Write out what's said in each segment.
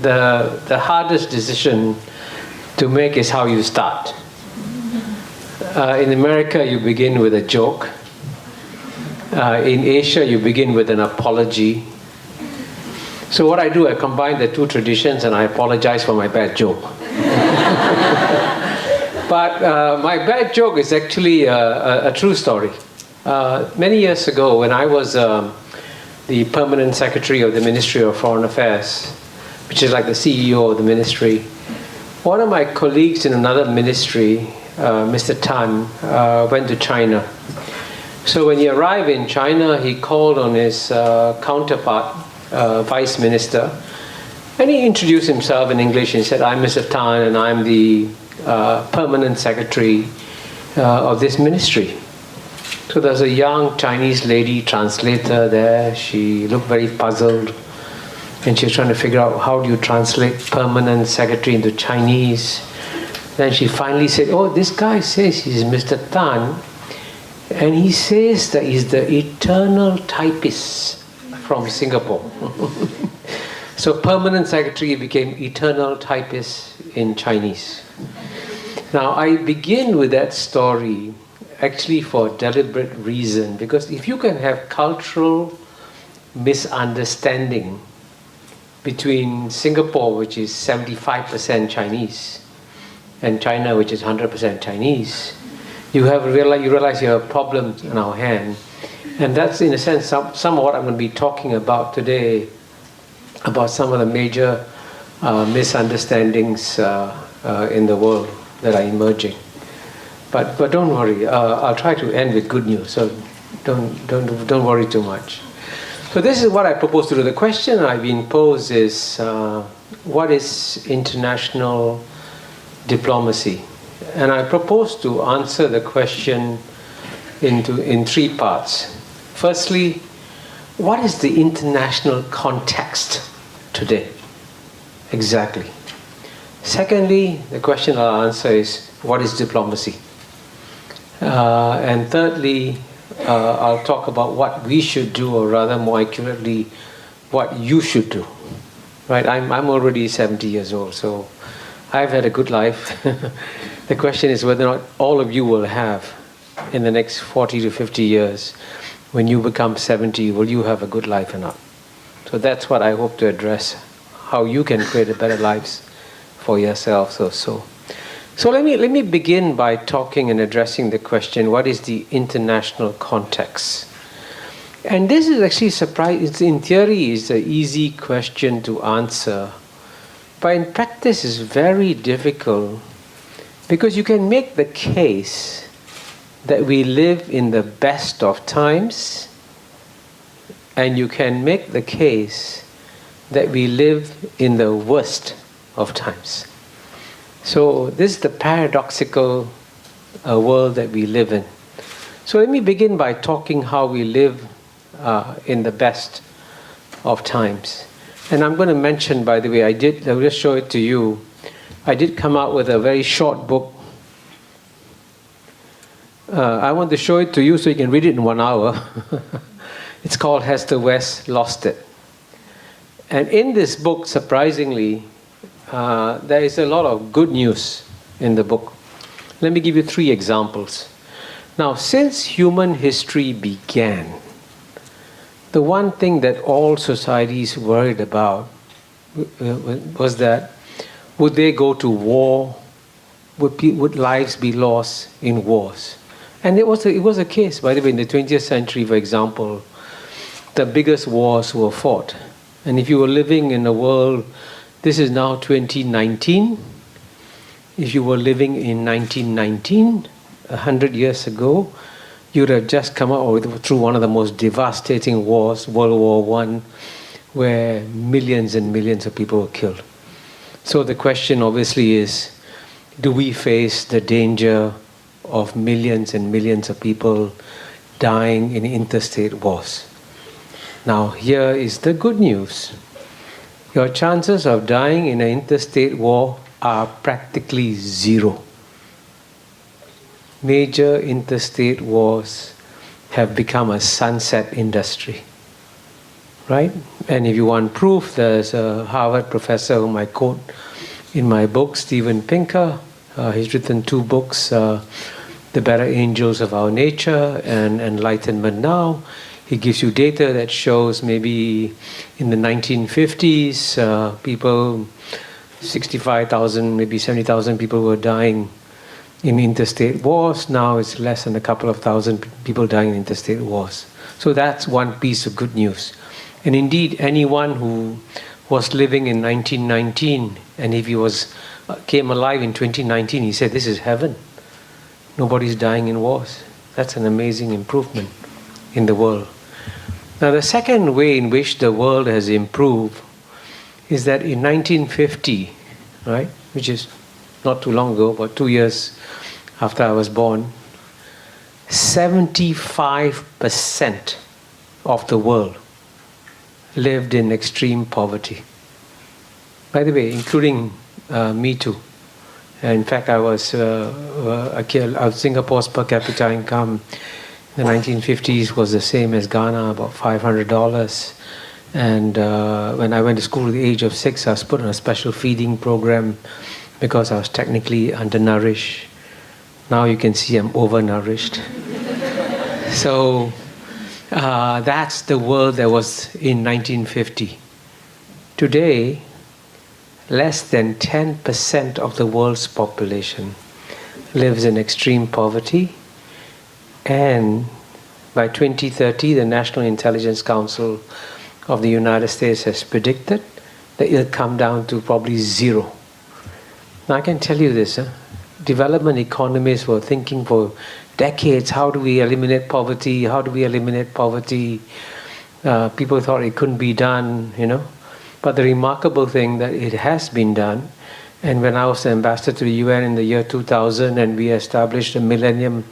the hardest decision to make is how you start. In America, you begin with a joke. In Asia, you begin with an apology. So what I do, I combine the two traditions and I apologize for my bad joke. But my bad joke is actually a true story. Many years ago, when I was the permanent secretary of the Ministry of Foreign Affairs, which is like the CEO of the ministry, one of my colleagues in another ministry, Mr. Tan, went to China. So when he arrived in China, he called on his counterpart, Vice Minister, and he introduced himself in English and said, "I'm Mr. Tan and I'm the permanent secretary of this ministry." So there's a young Chinese lady translator there. She looked very puzzled and she was trying to figure out how do you translate permanent secretary into Chinese. Then she finally said, "Oh, this guy says he's Mr. Tan and he says that he's the eternal typist from Singapore." So permanent secretary became eternal typist in Chinese. Now I begin with that story actually for a deliberate reason, because if you can have cultural misunderstanding between Singapore, which is 75% Chinese, and China, which is 100% Chinese, you realize you have a problem in our hand. And that's, in a sense, some of what I'm going to be talking about today, about some of the major misunderstandings in the world that are emerging. But don't worry, I'll try to end with good news, so don't worry too much. So this is what I propose to do. The question I've been posed is, what is international diplomacy? And I propose to answer the question in three parts. Firstly, what is the international context today? Exactly. Secondly, the question I'll answer is, what is diplomacy? And thirdly, I'll talk about what we should do, or rather more accurately, what you should do. Right? I'm already 70 years old, so I've had a good life. The question is whether or not all of you will have, in the next 40 to 50 years, when you become 70, will you have a good life or not? So that's what I hope to address, how you can create a better life for yourselves or so. So let me begin by talking and addressing the question, what is the international context? And this is actually surprising. In theory, it's an easy question to answer, but in practice it's very difficult, because you can make the case that we live in the best of times, and you can make the case that we live in the worst of times. So this is the paradoxical world that we live in. So let me begin by talking how we live in the best of times. And I'm going to mention, by the way, I'll just show it to you. I did come out with a very short book. I want to show it to you so you can read it in 1 hour. It's called Has the West Lost It? And in this book, surprisingly, there is a lot of good news in the book. Let me give you 3 examples. Now, since human history began, the one thing that all societies worried about was that, would they go to war? Would lives be lost in wars? And it was a case, by the way, in the 20th century, for example, the biggest wars were fought. And if you were living in a world, this is now 2019, if you were living in 1919, 100 years ago, you would have just come out through one of the most devastating wars, World War I, where millions and millions of people were killed. So the question obviously is, do we face the danger of millions and millions of people dying in interstate wars? Now here is the good news. Your chances of dying in an interstate war are practically zero. Major interstate wars have become a sunset industry. right? And if you want proof, there's a Harvard professor whom I quote in my book, Steven Pinker. He's written 2 books, The Better Angels of Our Nature and Enlightenment Now. He gives you data that shows maybe in the 1950s, people, 65,000, maybe 70,000 people were dying in interstate wars. Now it's less than a couple of thousand people dying in interstate wars. So that's one piece of good news. And indeed, anyone who was living in 1919, and if he came alive in 2019, he said, this is heaven. Nobody's dying in wars. That's an amazing improvement in the world. Now, the second way in which the world has improved is that in 1950, right, which is not too long ago, but 2 years after I was born, 75% of the world lived in extreme poverty. By the way, including me too. In fact, I was Singapore's per capita income in the 1950s was the same as Ghana, about $500. And when I went to school at the age of 6, I was put on a special feeding program because I was technically undernourished. Now you can see I'm overnourished. So that's the world that was in 1950. Today, less than 10% of the world's population lives in extreme poverty. And by 2030, the National Intelligence Council of the United States has predicted that it'll come down to probably 0. Now I can tell you this, development economists were thinking for decades, how do we eliminate poverty? How do we eliminate poverty? People thought it couldn't be done, you know. But the remarkable thing that it has been done, and when I was the ambassador to the UN in the year 2000 and we established the Millennium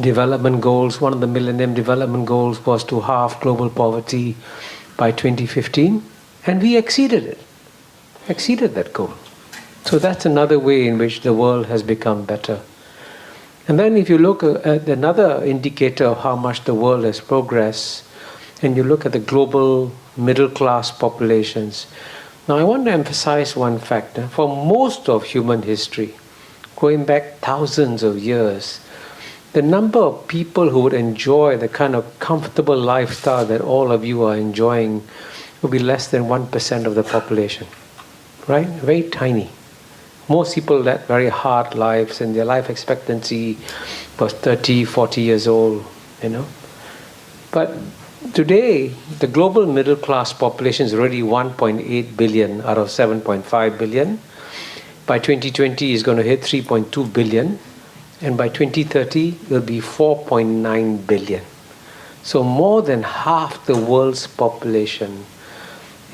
Development Goals, one of the Millennium Development Goals was to halve global poverty by 2015, and we exceeded that goal. So that's another way in which the world has become better. And then if you look at another indicator of how much the world has progressed, and you look at the global middle-class populations. Now I want to emphasize one factor. For most of human history, going back thousands of years, the number of people who would enjoy the kind of comfortable lifestyle that all of you are enjoying would be less than 1% of the population, right? Very tiny. Most people led very hard lives and their life expectancy was 30, 40 years old, you know. But today, the global middle class population is already 1.8 billion out of 7.5 billion. By 2020, it's going to hit 3.2 billion. And by 2030, it will be 4.9 billion. So more than half the world's population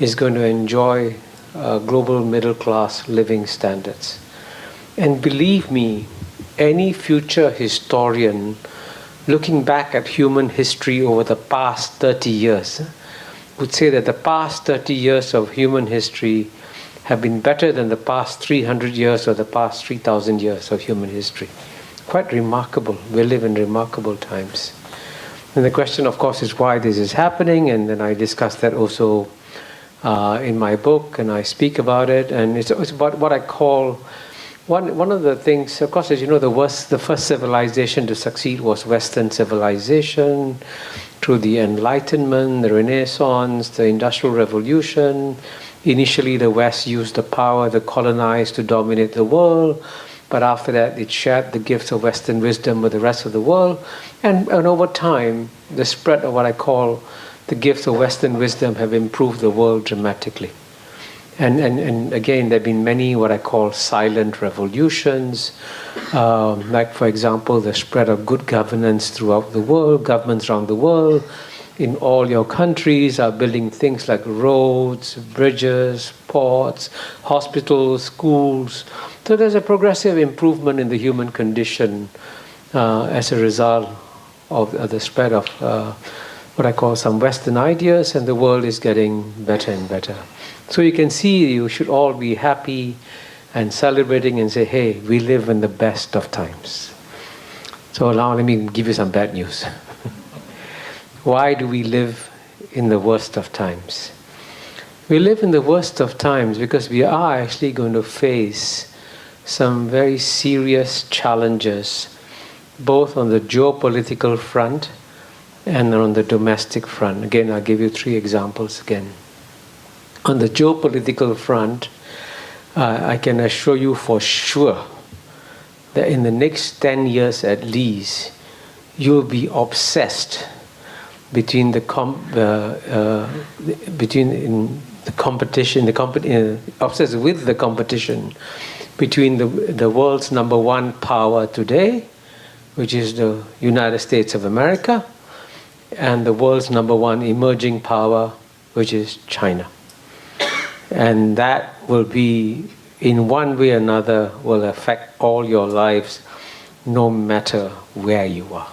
is going to enjoy global middle class living standards. And believe me, any future historian looking back at human history over the past 30 years would say that the past 30 years of human history have been better than the past 300 years or the past 3,000 years of human history. Quite remarkable. We live in remarkable times. And the question, of course, is why this is happening, and then I discuss that also in my book, and I speak about it, and it's about what I call one of the things. Of course, as you know, the first civilization to succeed was Western civilization. Through the Enlightenment, the Renaissance, the Industrial Revolution, initially the West used the power to colonize to dominate the world, but after that it shared the gifts of Western wisdom with the rest of the world, and over time the spread of what I call the gifts of Western wisdom have improved the world dramatically. And again, there have been many what I call silent revolutions, like for example, the spread of good governance throughout the world. Governments around the world, in all your countries, are building things like roads, bridges, ports, hospitals, schools. So there's a progressive improvement in the human condition as a result of the spread of what I call some Western ideas, and the world is getting better and better. So you can see you should all be happy and celebrating and say, hey, we live in the best of times. So now let me give you some bad news. Why do we live in the worst of times. We live in the worst of times because we are actually going to face some very serious challenges, both on the geopolitical front and on the domestic front. Again, I'll give you 3 examples again. On the geopolitical front, I can assure you for sure that in the next 10 years at least, you'll be obsessed between the competition, obsessed with the competition between the world's number 1 power today, which is the United States of America, and the world's number 1 emerging power, which is China. And that will be, in one way or another, will affect all your lives, no matter where you are.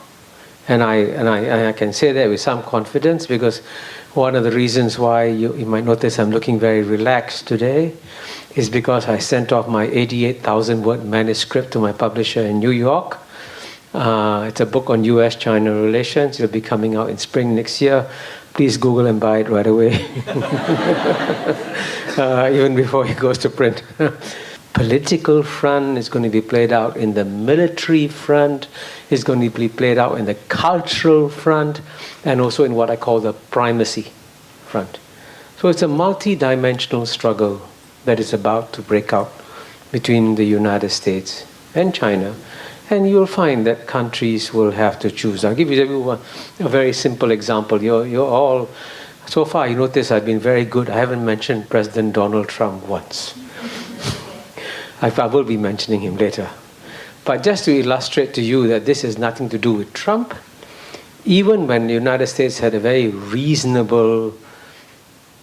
And I can say that with some confidence, because one of the reasons why you might notice I'm looking very relaxed today is because I sent off my 88,000-word manuscript to my publisher in New York. It's a book on U.S.-China relations. It'll be coming out in spring next year. Please Google and buy it right away, even before it goes to print. Political front is going to be played out in the military front, is going to be played out in the cultural front, and also in what I call the primacy front. So it's a multi-dimensional struggle that is about to break out between the United States and China. And you'll find that countries will have to choose. I'll give you a very simple example. You're all, so far you notice I've been very good. I haven't mentioned President Donald Trump once. I will be mentioning him later. But just to illustrate to you that this has nothing to do with Trump, even when the United States had a very reasonable,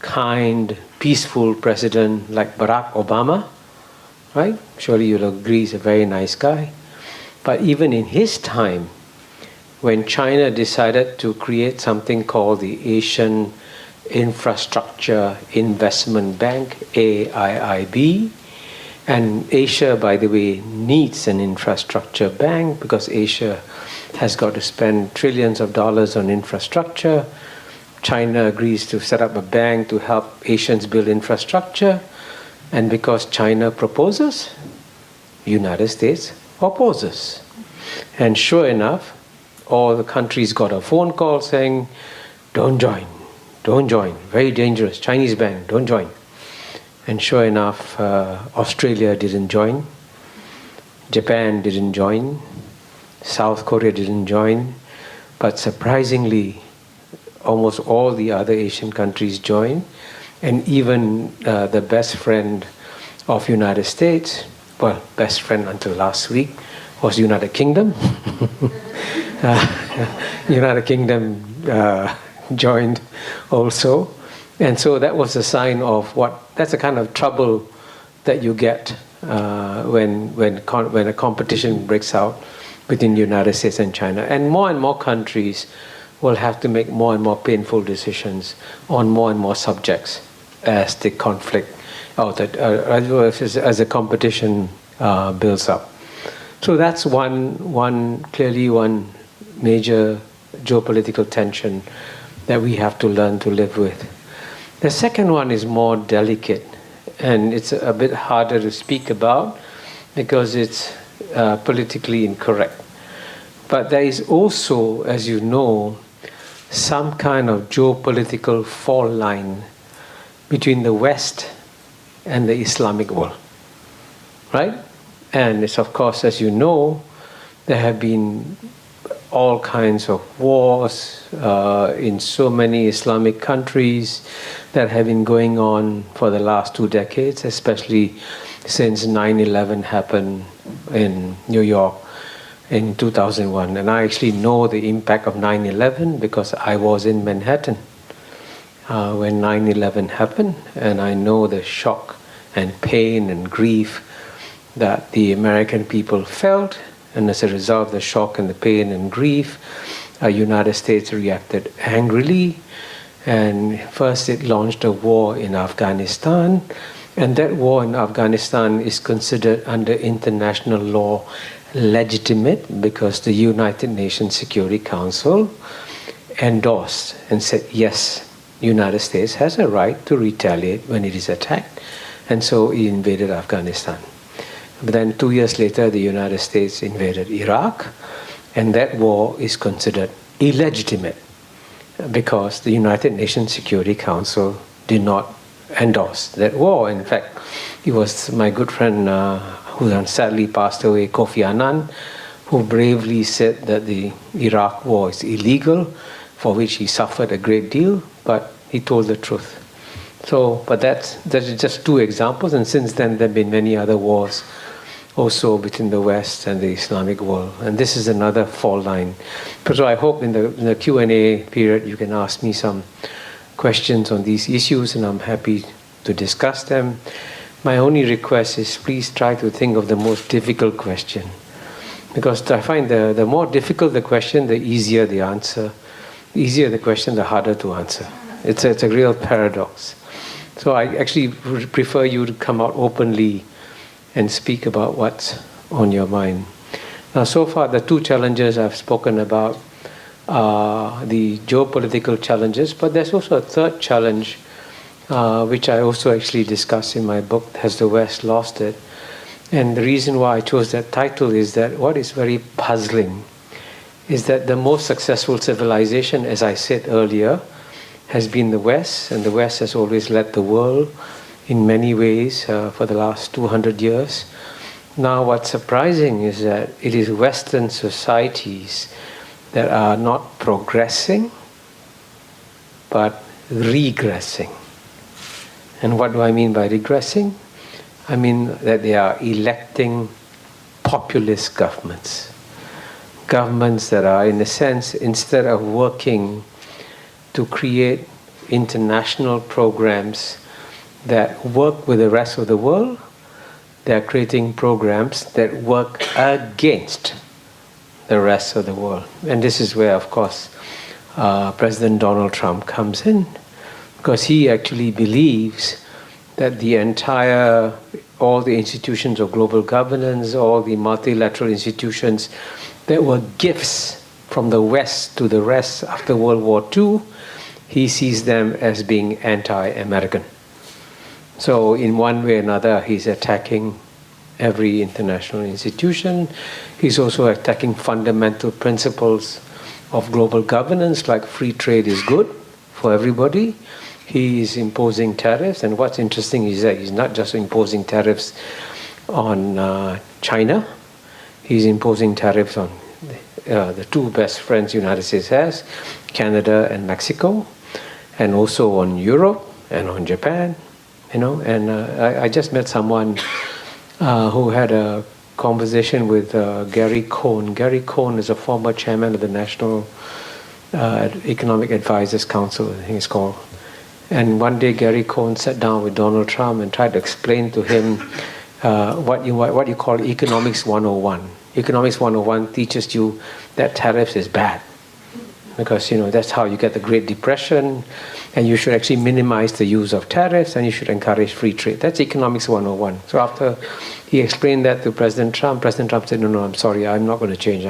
kind, peaceful president like Barack Obama, right? Surely you'll agree he's a very nice guy. But even in his time, when China decided to create something called the Asian Infrastructure Investment Bank, AIIB, and Asia, by the way, needs an infrastructure bank because Asia has got to spend trillions of dollars on infrastructure. China agrees to set up a bank to help Asians build infrastructure. And because China proposes, United States opposes. And sure enough, all the countries got a phone call saying, don't join, very dangerous, Chinese bank, don't join. And sure enough, Australia didn't join, Japan didn't join, South Korea didn't join, but surprisingly, almost all the other Asian countries joined, and even the best friend of United States, well, best friend until last week, was United Kingdom. United Kingdom joined also. And so that was a sign of that's the kind of trouble that you get when a competition breaks out between the United States and China. And more countries will have to make more and more painful decisions on more and more subjects as the conflict, as the competition builds up. So that's clearly one major geopolitical tension that we have to learn to live with. The second one is more delicate, and it's a bit harder to speak about because it's politically incorrect. But there is also, as you know, some kind of geopolitical fault line between the West and the Islamic world, right? And it's, of course, as you know, there have been all kinds of wars in so many Islamic countries that have been going on for the last 2 decades, especially since 9/11 happened in New York in 2001. And I actually know the impact of 9/11 because I was in Manhattan when 9/11 happened, and I know the shock and pain and grief that the American people felt. And as a result of the shock and the pain and grief, the United States reacted angrily. And first it launched a war in Afghanistan. And that war in Afghanistan is considered under international law legitimate because the United Nations Security Council endorsed and said, yes, the United States has a right to retaliate when it is attacked, and so it invaded Afghanistan. But then 2 years later, the United States invaded Iraq, and that war is considered illegitimate because the United Nations Security Council did not endorse that war. In fact, it was my good friend who sadly passed away, Kofi Annan, who bravely said that the Iraq war is illegal, for which he suffered a great deal, but he told the truth. So, but that's just two examples, and since then there have been many other wars also between the West and the Islamic world. And this is another fault line. So I hope in the Q&A period you can ask me some questions on these issues, and I'm happy to discuss them. My only request is please try to think of the most difficult question, because I find the more difficult the question, the easier the answer. The easier the question, the harder to answer. It's a real paradox. So I actually would prefer you to come out openly and speak about what's on your mind. Now, so far, the two challenges I've spoken about are the geopolitical challenges, but there's also a third challenge, which I also actually discuss in my book, Has the West Lost It? And the reason why I chose that title is that what is very puzzling is that the most successful civilization, as I said earlier, has been the West, and the West has always led the world in many ways for the last 200 years. Now what's surprising is that it is Western societies that are not progressing, but regressing. And what do I mean by regressing? I mean that they are electing populist governments. Governments that are, in a sense, instead of working to create international programs that work with the rest of the world, they're creating programs that work against the rest of the world. And this is where, of course, President Donald Trump comes in, because he actually believes that all the institutions of global governance, all the multilateral institutions that were gifts from the West to the rest after World War II, he sees them as being anti-American. So in one way or another, he's attacking every international institution. He's also attacking fundamental principles of global governance, like free trade is good for everybody. He is imposing tariffs, and what's interesting is that he's not just imposing tariffs on China. He's imposing tariffs on the two best friends the United States has, Canada and Mexico, and also on Europe and on Japan. And I just met someone who had a conversation with Gary Cohn. Gary Cohn is a former chairman of the National Economic Advisors Council, I think it's called. And one day Gary Cohn sat down with Donald Trump and tried to explain to him what you call Economics 101. Economics 101 teaches you that tariffs is bad, because that's how you get the Great Depression, and you should actually minimize the use of tariffs, and you should encourage free trade. That's Economics 101. So after he explained that to President Trump said, no, I'm sorry, I'm not going to change.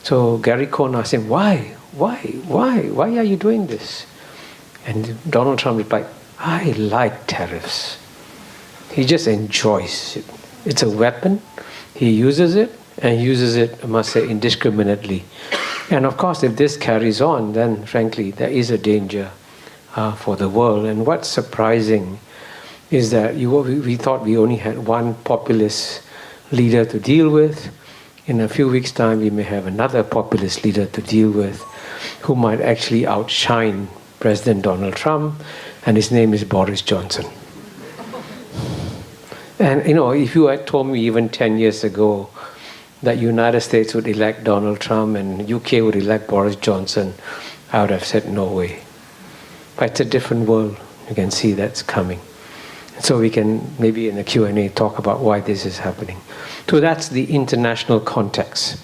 So Gary Cohn asked him, why are you doing this? And Donald Trump replied, I like tariffs. He just enjoys it. It's a weapon. He uses it, and uses it, I must say, indiscriminately. And of course, if this carries on, then frankly, there is a danger for the world. And what's surprising is that we thought we only had one populist leader to deal with. In a few weeks' time, we may have another populist leader to deal with, who might actually outshine President Donald Trump, and his name is Boris Johnson. And if you had told me even 10 years ago that United States would elect Donald Trump and UK would elect Boris Johnson, I would have said no way. But it's a different world. You can see that's coming. So we can maybe in the Q&A talk about why this is happening. So that's the international context.